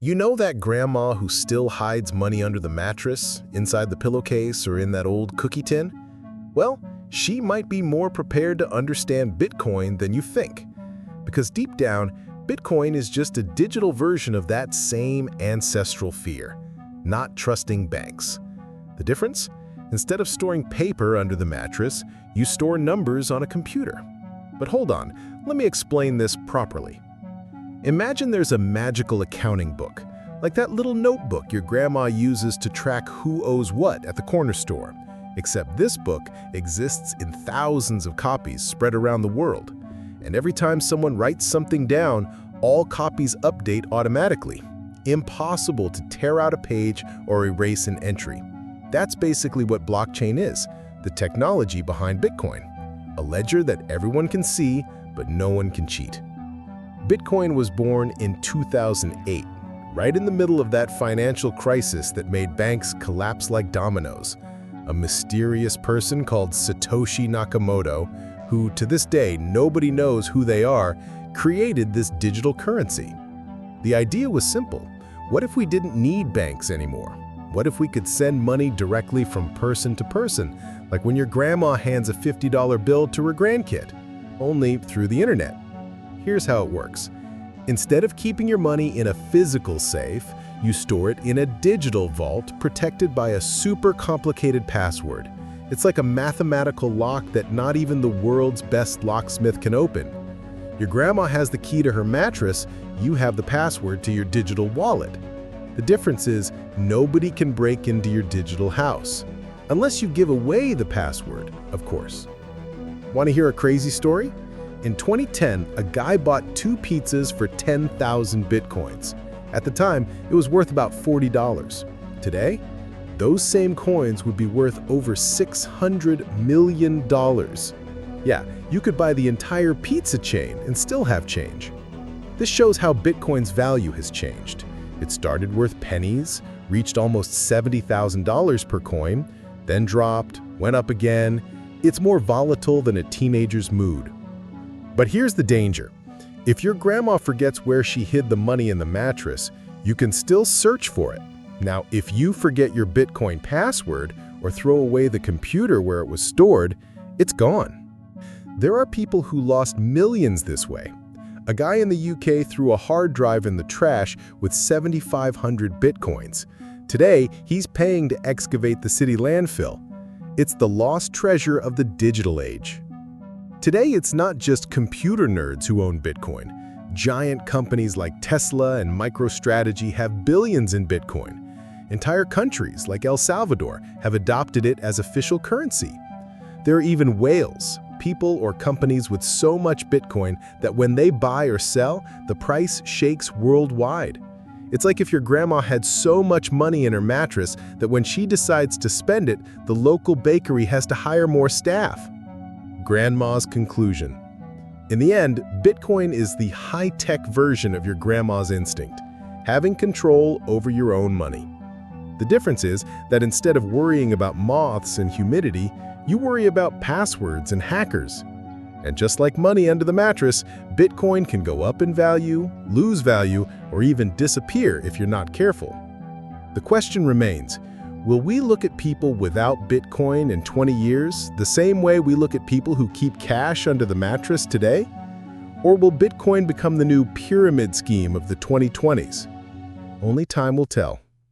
You know that grandma who still hides money under the mattress, inside the pillowcase, or in that old cookie tin? Well, she might be more prepared to understand Bitcoin than you think. Because deep down, Bitcoin is just a digital version of that same ancestral fear, not trusting banks. The difference? Instead of storing paper under the mattress, you store numbers on a computer. But hold on, let me explain this properly. Imagine there's a magical accounting book, like that little notebook your grandma uses to track who owes what at the corner store. Except this book exists in thousands of copies spread around the world. And every time someone writes something down, all copies update automatically. Impossible to tear out a page or erase an entry. That's basically what blockchain is, the technology behind Bitcoin. A ledger that everyone can see, but no one can cheat. Bitcoin was born in 2008, right in the middle of that financial crisis that made banks collapse like dominoes. A mysterious person called Satoshi Nakamoto, who to this day nobody knows who they are, created this digital currency. The idea was simple. What if we didn't need banks anymore? What if we could send money directly from person to person, like when your grandma hands a $50 bill to her grandkid, only through the internet? Here's how it works. Instead of keeping your money in a physical safe, you store it in a digital vault protected by a super complicated password. It's like a mathematical lock that not even the world's best locksmith can open. Your grandma has the key to her mattress, you have the password to your digital wallet. The difference is nobody can break into your digital house. Unless you give away the password, of course. Want to hear a crazy story? In 2010, a guy bought 2 pizzas for 10,000 Bitcoins. At the time, it was worth about $40. Today, those same coins would be worth over $600 million. Yeah, you could buy the entire pizza chain and still have change. This shows how Bitcoin's value has changed. It started worth pennies, reached almost $70,000 per coin, then dropped, went up again. It's more volatile than a teenager's mood. But here's the danger. If your grandma forgets where she hid the money in the mattress, you can still search for it. Now, if you forget your Bitcoin password or throw away the computer where it was stored, it's gone. There are people who lost millions this way. A guy in the UK threw a hard drive in the trash with 7,500 Bitcoins. Today, he's paying to excavate the city landfill. It's the lost treasure of the digital age. Today, it's not just computer nerds who own Bitcoin. Giant companies like Tesla and MicroStrategy have billions in Bitcoin. Entire countries like El Salvador have adopted it as official currency. There are even whales, people or companies with so much Bitcoin that when they buy or sell, the price shakes worldwide. It's like if your grandma had so much money in her mattress that when she decides to spend it, the local bakery has to hire more staff. Grandma's conclusion. In the end, Bitcoin is the high-tech version of your grandma's instinct, having control over your own money. The difference is that instead of worrying about moths and humidity, you worry about passwords and hackers. And just like money under the mattress, Bitcoin can go up in value, lose value, or even disappear if you're not careful. The question remains, will we look at people without Bitcoin in 20 years the same way we look at people who keep cash under the mattress today? Or will Bitcoin become the new pyramid scheme of the 2020s? Only time will tell.